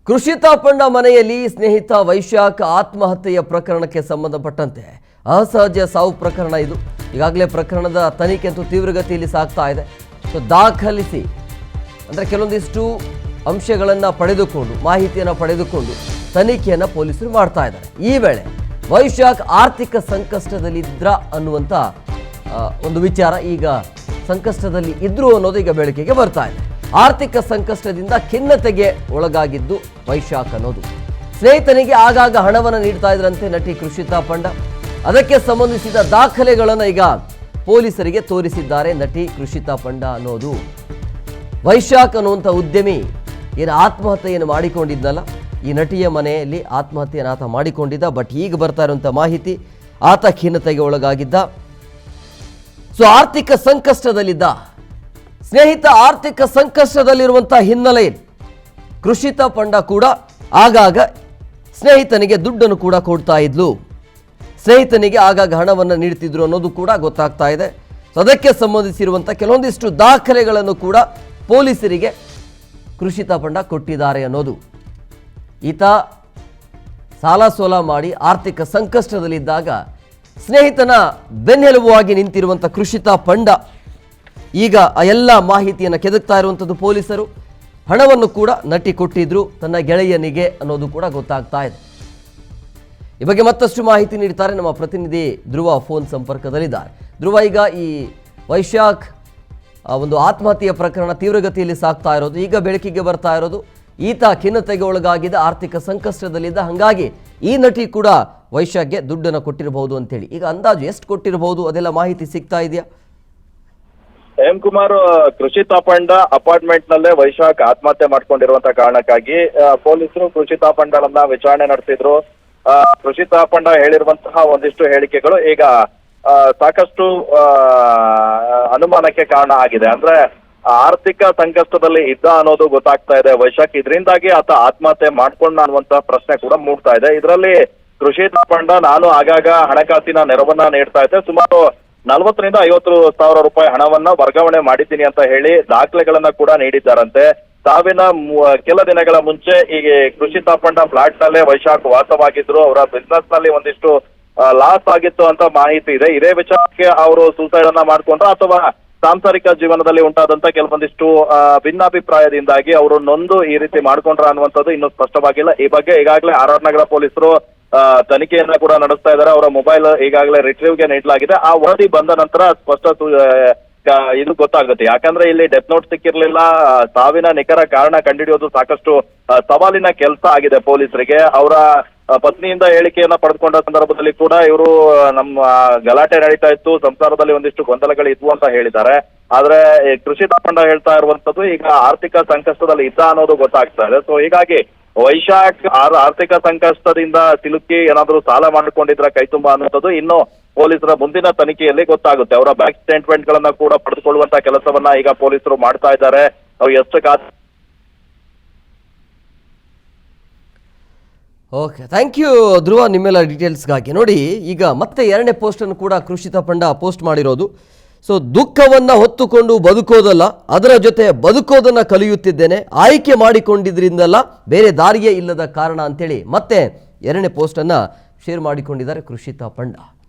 ಕೃಷಿತಾ ಪಂಡ ಮನೆಯಲ್ಲಿ ಸ್ನೇಹಿತ ವೈಶಾಖ ಆತ್ಮಹತ್ಯೆಯ ಪ್ರಕರಣಕ್ಕೆ ಸಂಬಂಧಪಟ್ಟಂತೆ ಅಸಹಜ ಸಾವು ಪ್ರಕರಣ ಇದು. ಈಗಾಗಲೇ ಪ್ರಕರಣದ ತನಿಖೆ ಅಂತೂ ತೀವ್ರಗತಿಯಲ್ಲಿ ಸಾಗ್ತಾ ಇದೆ. ದಾಖಲಿಸಿ ಅಂದರೆ ಕೆಲವೊಂದಿಷ್ಟು ಅಂಶಗಳನ್ನು ಪಡೆದುಕೊಂಡು ಮಾಹಿತಿಯನ್ನು ಪಡೆದುಕೊಂಡು ತನಿಖೆಯನ್ನು ಪೊಲೀಸರು ಮಾಡ್ತಾ ಇದ್ದಾರೆ. ಈ ವೇಳೆ ವೈಶಾಖ್ ಆರ್ಥಿಕ ಸಂಕಷ್ಟದಲ್ಲಿದ್ರ ಅನ್ನುವಂಥ ಒಂದು ವಿಚಾರ ಈಗ ಸಂಕಷ್ಟದಲ್ಲಿ ಇದ್ರು ಅನ್ನೋದು ಈಗ ಬೆಳಕಿಗೆ ಬರ್ತಾ ಇದೆ. ಆರ್ಥಿಕ ಸಂಕಷ್ಟದಿಂದ ಖಿನ್ನತೆಗೆ ಒಳಗಾಗಿದ್ದು ವೈಶಾಖ್ ಅನ್ನೋದು. ಸ್ನೇಹಿತನಿಗೆ ಆಗಾಗ ಹಣವನ್ನು ನೀಡ್ತಾ ಇದ್ರಂತೆ ನಟಿ ಕೃಷಿತಾ ಪಂಡ. ಅದಕ್ಕೆ ಸಂಬಂಧಿಸಿದ ದಾಖಲೆಗಳನ್ನು ಈಗ ಪೊಲೀಸರಿಗೆ ತೋರಿಸಿದ್ದಾರೆ ನಟಿ ಕೃಷಿತಾ ಪಂಡ ಅನ್ನೋದು. ವೈಶಾಖ್ ಅನ್ನುವಂಥ ಉದ್ಯಮಿ ಏನು ಆತ್ಮಹತ್ಯೆಯನ್ನು ಮಾಡಿಕೊಂಡಿದ್ನಲ್ಲ, ಈ ನಟಿಯ ಮನೆಯಲ್ಲಿ ಆತ್ಮಹತ್ಯೆಯನ್ನು ಆತ ಮಾಡಿಕೊಂಡಿದ್ದ. ಬಟ್ ಈಗ ಬರ್ತಾ ಇರುವಂಥ ಮಾಹಿತಿ, ಆತ ಖಿನ್ನತೆಗೆ ಒಳಗಾಗಿದ್ದ. ಸೊ ಆರ್ಥಿಕ ಸಂಕಷ್ಟದಲ್ಲಿದ್ದ ಸ್ನೇಹಿತ. ಆರ್ಥಿಕ ಸಂಕಷ್ಟದಲ್ಲಿರುವಂಥ ಹಿನ್ನೆಲೆಯಲ್ಲಿ ಕೃಷಿತಾ ಪಂಡ ಕೂಡ ಆಗಾಗ ಸ್ನೇಹಿತನಿಗೆ ದುಡ್ಡನ್ನು ಕೂಡ ಕೊಡ್ತಾ ಇದ್ಲು. ಸ್ನೇಹಿತನಿಗೆ ಆಗಾಗ ಹಣವನ್ನು ನೀಡ್ತಿದ್ರು ಅನ್ನೋದು ಕೂಡ ಗೊತ್ತಾಗ್ತಾ ಇದೆ. ಅದಕ್ಕೆ ಸಂಬಂಧಿಸಿರುವಂಥ ಕೆಲವೊಂದಿಷ್ಟು ದಾಖಲೆಗಳನ್ನು ಕೂಡ ಪೊಲೀಸರಿಗೆ ಕೃಷಿತಾ ಪಂಡ ಕೊಟ್ಟಿದ್ದಾರೆ ಅನ್ನೋದು. ಈತ ಸಾಲ ಸೋಲ ಮಾಡಿ ಆರ್ಥಿಕ ಸಂಕಷ್ಟದಲ್ಲಿದ್ದಾಗ ಸ್ನೇಹಿತನ ಬೆನ್ನೆಲುಬಾಗಿ ನಿಂತಿರುವಂಥ ಕೃಷಿತಾ ಪಂಡ ಈಗ ಆ ಎಲ್ಲ ಮಾಹಿತಿಯನ್ನು ಕೆದಕ್ತಾ ಇರುವಂಥದ್ದು ಪೊಲೀಸರು. ಹಣವನ್ನು ಕೂಡ ನಟಿ ಕೊಟ್ಟಿದ್ರು ತನ್ನ ಗೆಳೆಯನಿಗೆ ಅನ್ನೋದು ಕೂಡ ಗೊತ್ತಾಗ್ತಾ ಇದೆ. ಈ ಬಗ್ಗೆ ಮತ್ತಷ್ಟು ಮಾಹಿತಿ ನೀಡ್ತಾರೆ ನಮ್ಮ ಪ್ರತಿನಿಧಿ ಧ್ರುವ ಫೋನ್ ಸಂಪರ್ಕದಲ್ಲಿದ್ದಾರೆ. ಧ್ರುವ, ಈಗ ಈ ವೈಶಾಖ್ ಒಂದು ಆತ್ಮಹತ್ಯೆಯ ಪ್ರಕರಣ ತೀವ್ರಗತಿಯಲ್ಲಿ ಸಾಗ್ತಾ ಇರೋದು, ಈಗ ಬೆಳಕಿಗೆ ಬರ್ತಾ ಇರೋದು. ಈತ ಖಿನ್ನತೆಗೆ ಒಳಗಾಗಿದ್ದ, ಆರ್ಥಿಕ ಸಂಕಷ್ಟದಲ್ಲಿದ್ದ. ಹಾಗಾಗಿ ಈ ನಟಿ ಕೂಡ ವೈಶಾಖ್ಗೆ ದುಡ್ಡನ್ನು ಕೊಟ್ಟಿರಬಹುದು ಅಂತೇಳಿ ಈಗ ಅಂದಾಜು ಎಷ್ಟು ಕೊಟ್ಟಿರಬಹುದು ಅದೆಲ್ಲ ಮಾಹಿತಿ ಸಿಗ್ತಾ ಇದೆಯಾ? ಎಂ ಕುಮಾರ್, ಕೃಷಿತಾ ಪಂಡ ಅಪಾರ್ಟ್ಮೆಂಟ್ ನಲ್ಲೇ ವೈಶಾಖ್ ಆತ್ಮಹತ್ಯೆ ಮಾಡ್ಕೊಂಡಿರುವಂತ ಕಾರಣಕ್ಕಾಗಿ ಪೊಲೀಸರು ಕೃಷಿತಾ ಪಂಡಳನ್ನ ವಿಚಾರಣೆ ನಡೆಸಿದ್ರು. ಕೃಷಿತಾ ಪಂಡ ಹೇಳಿರುವಂತಹ ಒಂದಿಷ್ಟು ಹೇಳಿಕೆಗಳು ಈಗ ಸಾಕಷ್ಟು ಅನುಮಾನಕ್ಕೆ ಕಾರಣ ಆಗಿದೆ. ಅಂದ್ರೆ ಆರ್ಥಿಕ ಸಂಕಷ್ಟದಲ್ಲಿ ಇದ್ದ ಅನ್ನೋದು ಗೊತ್ತಾಗ್ತಾ ಇದೆ ವೈಶಾಖ್. ಇದರಿಂದಾಗಿ ಆತ ಆತ್ಮಹತ್ಯೆ ಮಾಡ್ಕೊಂಡ ಅನ್ನುವಂತ ಪ್ರಶ್ನೆ ಕೂಡ ಮೂಡ್ತಾ ಇದೆ. ಇದರಲ್ಲಿ ಕೃಷಿತಾ ಪಂಡ ನಾನು ಆಗಾಗ ಹಣಕಾಸಿನ ನೆರವನ್ನ ನೀಡ್ತಾ ಇದ್ದೆ, ಸುಮಾರು 40,000 ರಿಂದ 50,000 ರೂಪಾಯಿ ಹಣವನ್ನ ವರ್ಗಾವಣೆ ಮಾಡಿದ್ದೀನಿ ಅಂತ ಹೇಳಿ ದಾಖಲೆಗಳನ್ನ ಕೂಡ ನೀಡಿದ್ದಾರಂತೆ. ಸಾವಿನ ಕೆಲ ದಿನಗಳ ಮುಂಚೆ ಈಗ ಕೃಷಿತಾ ಪಂಡ ಫ್ಲಾಟ್ ನಲ್ಲೇ ವೈಶಾಖ್ ವಾಸವಾಗಿದ್ರು. ಅವರ ಬಿಸ್ನೆಸ್ ನಲ್ಲಿ ಒಂದಿಷ್ಟು ಲಾಸ್ ಆಗಿತ್ತು ಅಂತ ಮಾಹಿತಿ ಇದೆ. ಇದೇ ವಿಚಾರಕ್ಕೆ ಅವರು ಸೂಸೈಡ್ ಅನ್ನ ಮಾಡ್ಕೊಂಡ್ರ ಅಥವಾ ಸಾಂಸಾರಿಕ ಜೀವನದಲ್ಲಿ ಉಂಟಾದಂತ ಕೆಲವೊಂದಿಷ್ಟು ಭಿನ್ನಾಭಿಪ್ರಾಯದಿಂದಾಗಿ ಅವರು ನೊಂದು ಈ ರೀತಿ ಮಾಡ್ಕೊಂಡ್ರ ಅನ್ನುವಂಥದ್ದು ಇನ್ನೂ ಸ್ಪಷ್ಟವಾಗಿಲ್ಲ. ಈ ಬಗ್ಗೆ ಈಗಾಗಲೇ ಆರ್ ನಗರ ಪೊಲೀಸರು ತನಿಖೆಯನ್ನ ಕೂಡ ನಡೆಸ್ತಾ ಇದ್ದಾರೆ. ಅವರ ಮೊಬೈಲ್ ಈಗಾಗಲೇ ರಿಟ್ರೀವ್ಗೆ ನೀಡಲಾಗಿದೆ. ಆ ವರದಿ ಬಂದ ನಂತರ ಸ್ಪಷ್ಟ ಇದು ಗೊತ್ತಾಗುತ್ತೆ. ಯಾಕಂದ್ರೆ ಇಲ್ಲಿ ಡೆತ್ ನೋಟ್ ಸಿಕ್ಕಿರ್ಲಿಲ್ಲ. ಸಾವಿನ ನಿಖರ ಕಾರಣ ಕಂಡುಹಿಡಿಯೋದು ಸಾಕಷ್ಟು ಸವಾಲಿನ ಕೆಲಸ ಆಗಿದೆ ಪೊಲೀಸರಿಗೆ. ಅವರ ಪತ್ನಿಯಿಂದ ಹೇಳಿಕೆಯನ್ನ ಪಡೆದುಕೊಂಡ ಸಂದರ್ಭದಲ್ಲಿ ಕೂಡ ಇವರು ನಮ್ಮ ಗಲಾಟೆ ನಡೀತಾ ಇತ್ತು, ಸಂಸಾರದಲ್ಲಿ ಒಂದಿಷ್ಟು ಗೊಂದಲಗಳು ಇದ್ವು ಅಂತ ಹೇಳಿದ್ದಾರೆ. ಆದ್ರೆ ಕೃಷಿತಾ ಪಂಡ ಹೇಳ್ತಾ ಇರುವಂತದ್ದು ಈಗ ಆರ್ಥಿಕ ಸಂಕಷ್ಟದಲ್ಲಿ ಇದ್ದ ಅನ್ನೋದು ಗೊತ್ತಾಗ್ತಾ ಇದೆ. ಸೊ ಹೀಗಾಗಿ ವೈಶಾಖ್ ಆರ್ಥಿಕ ಸಂಕಷ್ಟದಿಂದ ಸಿಲುಕಿ ಏನಾದರೂ ಸಾಲ ಮಾಡಿಕೊಂಡಿದ್ರ ಕೈ ತುಂಬಾ ಅನ್ನುವಂಥದ್ದು ಇನ್ನು ಪೊಲೀಸರ ಮುಂದಿನ ತನಿಖೆಯಲ್ಲಿ ಗೊತ್ತಾಗುತ್ತೆ. ಅವರ ಬ್ಯಾಂಕ್ ಸ್ಟೇಟ್ಮೆಂಟ್ ಗಳನ್ನ ಕೂಡ ಪಡೆದುಕೊಳ್ಳುವಂತ ಕೆಲಸವನ್ನ ಈಗ ಪೊಲೀಸರು ಮಾಡ್ತಾ ಇದ್ದಾರೆ. ಅವ್ರು ಎಷ್ಟು ಓಕೆ, ಥ್ಯಾಂಕ್ ಯು ಧ್ರುವ ನಿಮ್ಮೆಲ್ಲ ಡೀಟೇಲ್ಸ್ಗಾಗಿ. ನೋಡಿ, ಈಗ ಮತ್ತೆ 2ನೇ ಪೋಸ್ಟನ್ನು ಕೂಡ ಕೃಷಿತಾ ಪಂಡ ಪೋಸ್ಟ್ ಮಾಡಿರೋದು. ಸೊ ದುಃಖವನ್ನು ಹೊತ್ತುಕೊಂಡು ಬದುಕೋದಲ್ಲ, ಅದರ ಜೊತೆ ಬದುಕೋದನ್ನು ಕಲಿಯುತ್ತಿದ್ದೇನೆ, ಆಯ್ಕೆ ಮಾಡಿಕೊಂಡಿದ್ರಿಂದಲ್ಲ, ಬೇರೆ ದಾರಿಯೇ ಇಲ್ಲದ ಕಾರಣ ಅಂತೇಳಿ ಮತ್ತೆ 2ನೇ ಪೋಸ್ಟನ್ನು ಶೇರ್ ಮಾಡಿಕೊಂಡಿದ್ದಾರೆ ಕೃಷಿತಾ ಪಂಡ.